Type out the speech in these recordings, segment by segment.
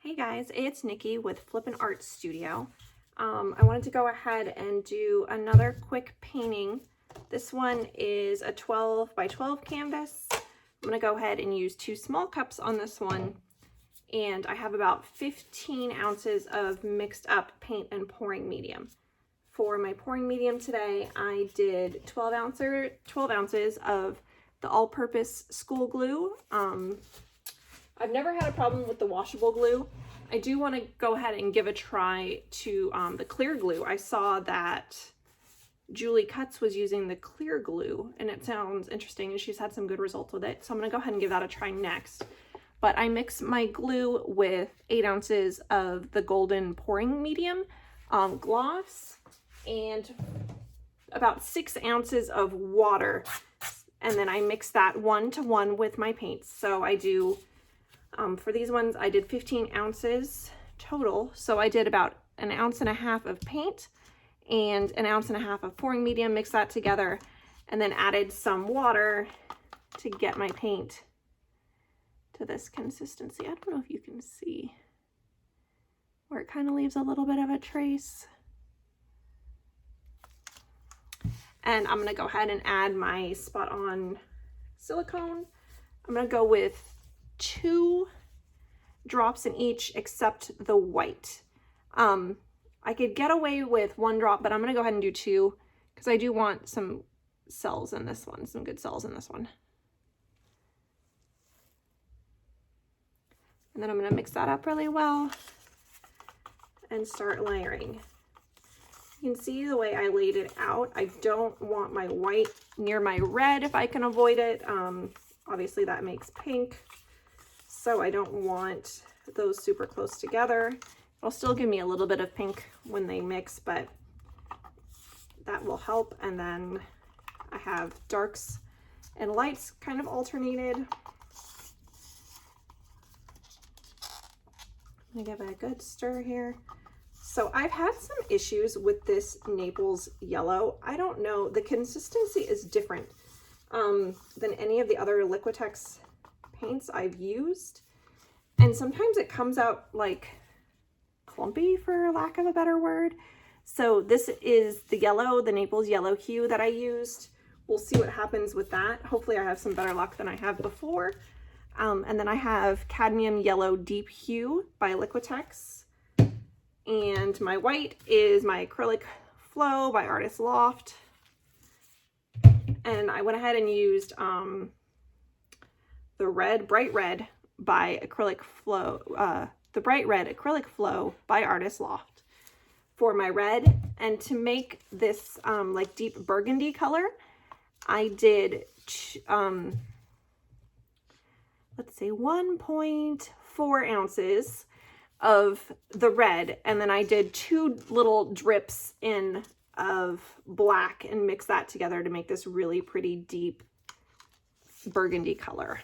Hey guys, it's Nikki with Flippin' Art Studio. I wanted to go ahead and do another quick painting. This one is a 12 by 12 canvas. I'm going to go ahead and use 2 small cups on this one, and I have about 15 ounces of mixed up paint and pouring medium. For my pouring medium today, I did 12 ounces of the all-purpose school glue. I've never had a problem with the washable glue. I do want to go ahead and give a try to the clear glue. I saw that Julie Cutts was using the clear glue and it sounds interesting and she's had some good results with it. So I'm going to go ahead and give that a try next. But I mix my glue with 8 ounces of the golden pouring medium gloss and about 6 ounces of water. And then I mix that 1-to-1 with my paints. So I do for these ones, I did 15 ounces total. So I did about 1.5 ounces of paint and 1.5 ounces of pouring medium, mixed that together, and then added some water to get my paint to this consistency. I don't know if you can see where it kind of leaves a little bit of a trace. And I'm going to go ahead and add my spot on silicone. I'm going to go with 2 drops in each except the white. I could get away with 1 drop, but I'm going to go ahead and do 2 because I do want some cells in this one, some good cells in this one. And then I'm going to mix that up really well and start layering. You can see the way I laid it out. I don't want my white near my red if I can avoid it. Obviously that makes pink. So I don't want those super close together. It'll still give me a little bit of pink when they mix, but that will help. And then I have darks and lights kind of alternated. I'm gonna give it a good stir here. So I've had some issues with this Naples yellow. I don't know, the consistency is different than any of the other Liquitex paints I've used. And sometimes it comes out like clumpy, for lack of a better word. So this is the yellow, the Naples yellow hue that I used. We'll see what happens with that. Hopefully I have some better luck than I have before. And then I have cadmium yellow deep hue by Liquitex. And my white is my Acrylic Flow by Artist Loft. And I went ahead and used the red, bright red by Acrylic Flow, the bright red Acrylic Flow by Artist Loft for my red. And to make this like deep burgundy color, I did, let's say 1.4 ounces of the red. And then I did 2 little drips in of black and mix that together to make this really pretty deep burgundy color.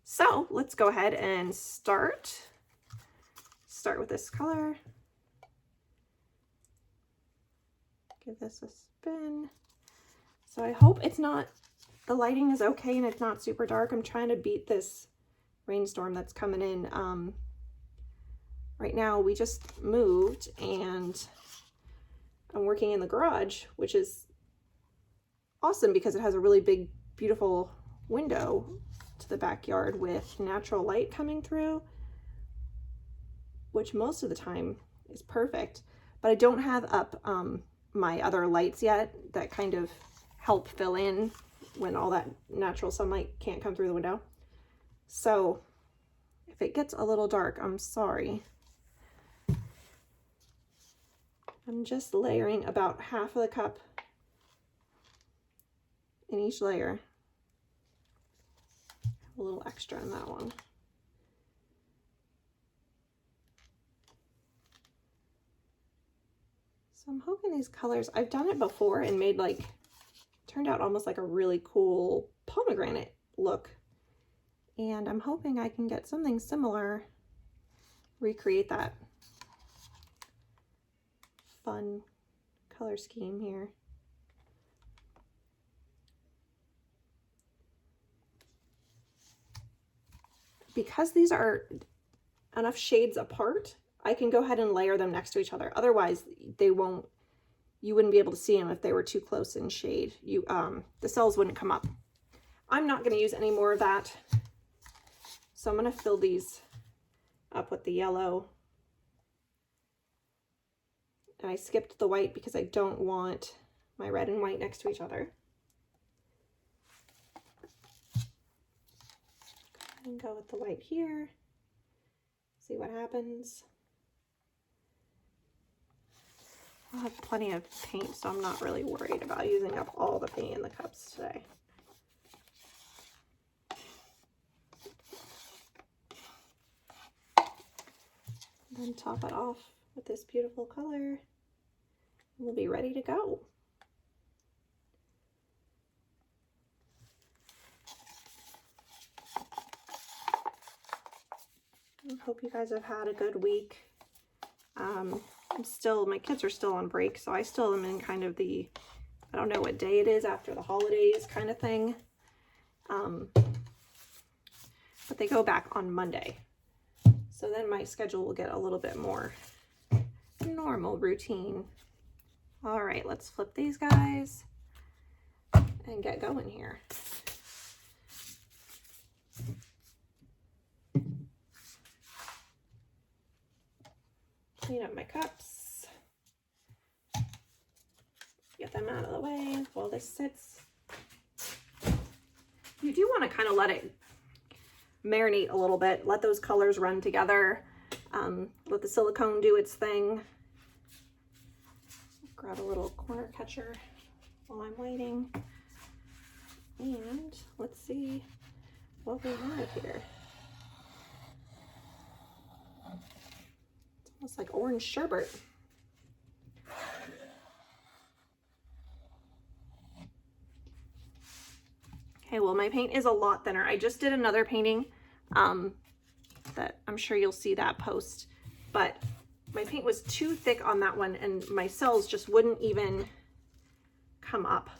So let's go ahead and start with this color. Give this a spin. So I hope it's not, the lighting is okay and it's not super dark. I'm trying to beat this rainstorm that's coming in. Right now we just moved and I'm working in the garage, which is awesome because it has a really big, beautiful window to the backyard with natural light coming through, which most of the time is perfect. But I don't have up my other lights yet that kind of help fill in when all that natural sunlight can't come through the window. So if it gets a little dark, I'm sorry. I'm just layering about half of the cup in each layer. A little extra in that one. So I'm hoping these colors, I've done it before and made like, turned out almost like a really cool pomegranate look. And I'm hoping I can get something similar, recreate that fun color scheme here. Because these are enough shades apart, I can go ahead and layer them next to each other. Otherwise, you wouldn't be able to see them if they were too close in shade. The cells wouldn't come up. I'm not going to use any more of that. So I'm going to fill these up with the yellow. And I skipped the white because I don't want my red and white next to each other. And go with the white here. See what happens. I'll have plenty of paint, so I'm not really worried about using up all the paint in the cups today. Then top it off with this beautiful color. We'll be ready to go. I hope you guys have had a good week. My kids are still on break, so I still am in kind of the, I don't know what day it is after the holidays kind of thing. But they go back on Monday. So then my schedule will get a little bit more normal routine. All right, let's flip these guys and get going here. Clean up my cups. Get them out of the way while this sits. You do want to kind of let it marinate a little bit. Let those colors run together. Let the silicone do its thing. Grab a little corner catcher while I'm waiting. And let's see what we have here. It's almost like orange sherbet. Okay, well, my paint is a lot thinner. I just did another painting that I'm sure you'll see that post, but my paint was too thick on that one and my cells just wouldn't even come up.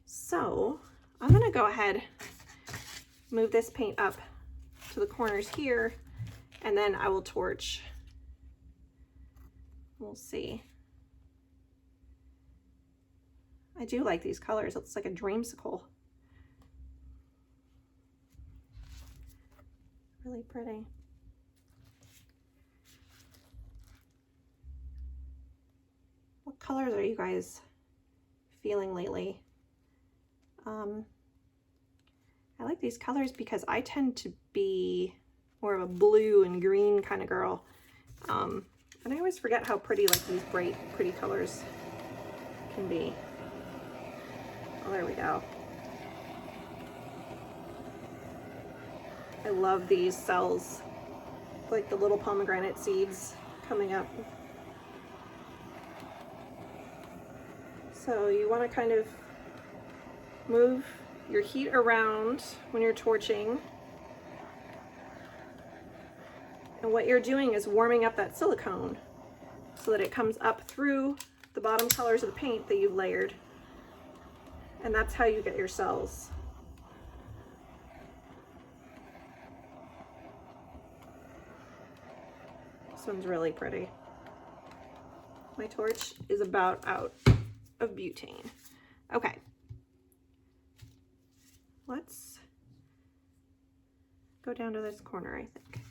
So I'm gonna go ahead, move this paint up to the corners here, and then I will torch. We'll see. I do like these colors. It looks like a dreamsicle. Really pretty. What colors are you guys feeling lately? I like these colors because I tend to be more of a blue and green kind of girl. And I always forget how pretty like these bright, pretty colors can be. Oh, there we go. I love these cells, like the little pomegranate seeds coming up. So you want to kind of move your heat around when you're torching. And what you're doing is warming up that silicone so that it comes up through the bottom colors of the paint that you've layered. And that's how you get your cells. This one's really pretty. My torch is about out of butane. Okay. Let's go down to this corner, I think.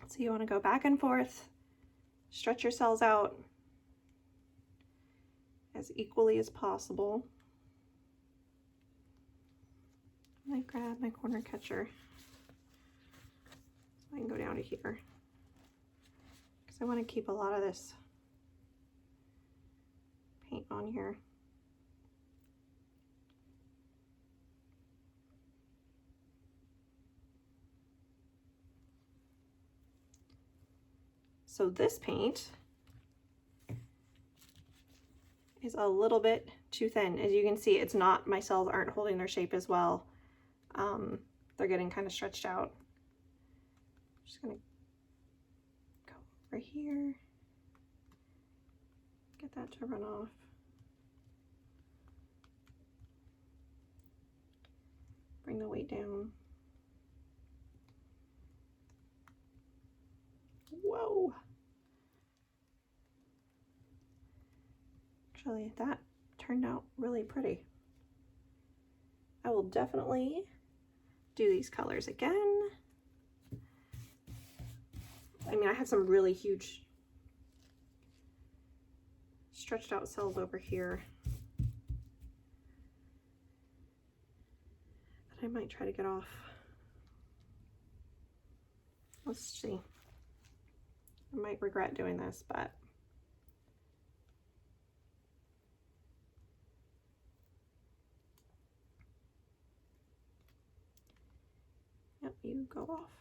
So you want to go back and forth, stretch your cells out as equally as possible. I might grab my corner catcher so I can go down to here, because I want to keep a lot of this paint on here. So this paint is a little bit too thin. As you can see, it's not, my cells aren't holding their shape as well. They're getting kind of stretched out. I'm just gonna go over here, get that to run off. Bring the weight down. Actually, that turned out really pretty. I will definitely do these colors again. I mean, I have some really huge stretched out cells over here that I might try to get off. Let's see. I might regret doing this, but yep, you go off.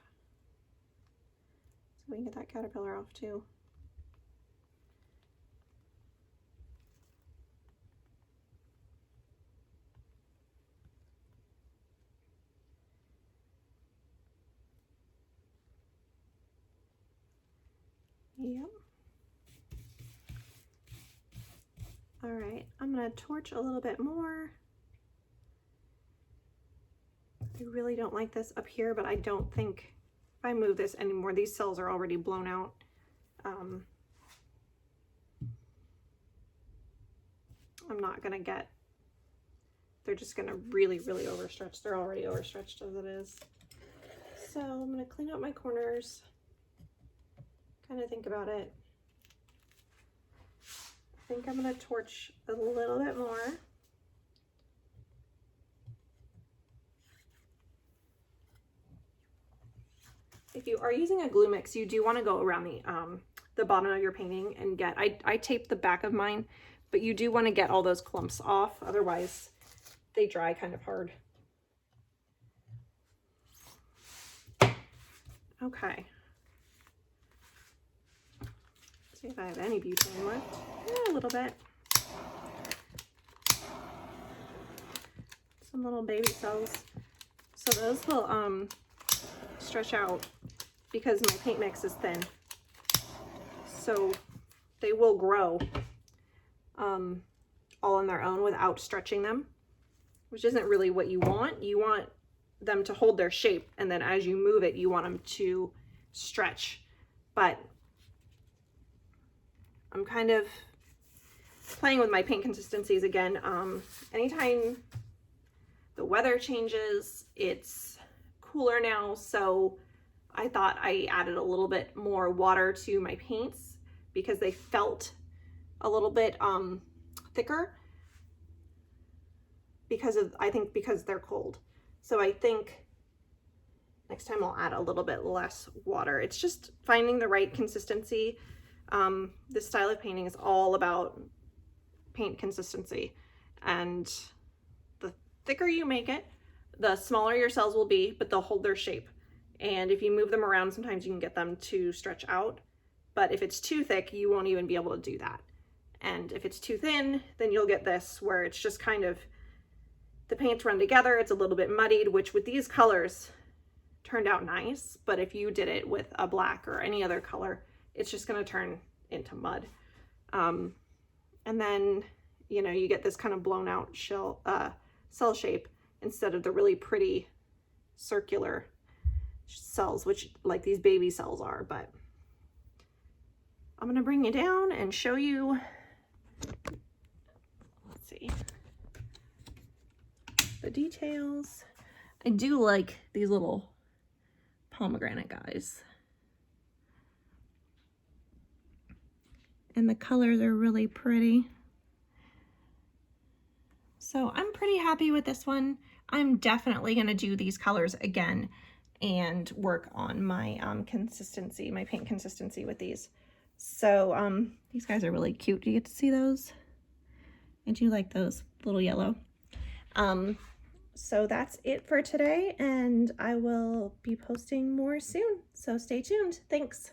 So we can get that caterpillar off too. Yep. All right, I'm gonna torch a little bit more. I really don't like this up here, but I don't think if I move this anymore, these cells are already blown out. I'm not gonna get, they're just gonna really overstretch. They're already overstretched as it is. So I'm gonna clean up my corners, kind of think about it. I think I'm gonna torch a little bit more. If you are using a glue mix, you do want to go around the bottom of your painting and get, I taped the back of mine, but you do want to get all those clumps off, otherwise they dry kind of hard. Okay. Let's see if I have any butane left. Yeah, a little bit. Some little baby cells. So those will stretch out because my paint mix is thin. So they will grow all on their own without stretching them, which isn't really what you want. You want them to hold their shape, and then as you move it, you want them to stretch. But I'm kind of playing with my paint consistencies again. Anytime the weather changes, it's cooler now, so I thought I added a little bit more water to my paints because they felt a little bit thicker because of, I think because they're cold. So I think next time I'll add a little bit less water. It's just finding the right consistency. This style of painting is all about paint consistency, and the thicker you make it, the smaller your cells will be, but they'll hold their shape. And if you move them around, sometimes you can get them to stretch out. But if it's too thick, you won't even be able to do that. And if it's too thin, then you'll get this where it's just kind of, the paints run together, it's a little bit muddied, which with these colors turned out nice. But if you did it with a black or any other color, it's just gonna turn into mud. And then, you know, you get this kind of blown out cell shape instead of the really pretty circular cells, which like these baby cells are. But I'm gonna bring you down and show you, let's see, the details. I do like these little pomegranate guys. And the colors are really pretty. So I'm pretty happy with this one. I'm definitely gonna do these colors again and work on my consistency, my paint consistency with these. So these guys are really cute. Do you get to see those? I do like those, little yellow. So that's it for today, and I will be posting more soon. So stay tuned. Thanks.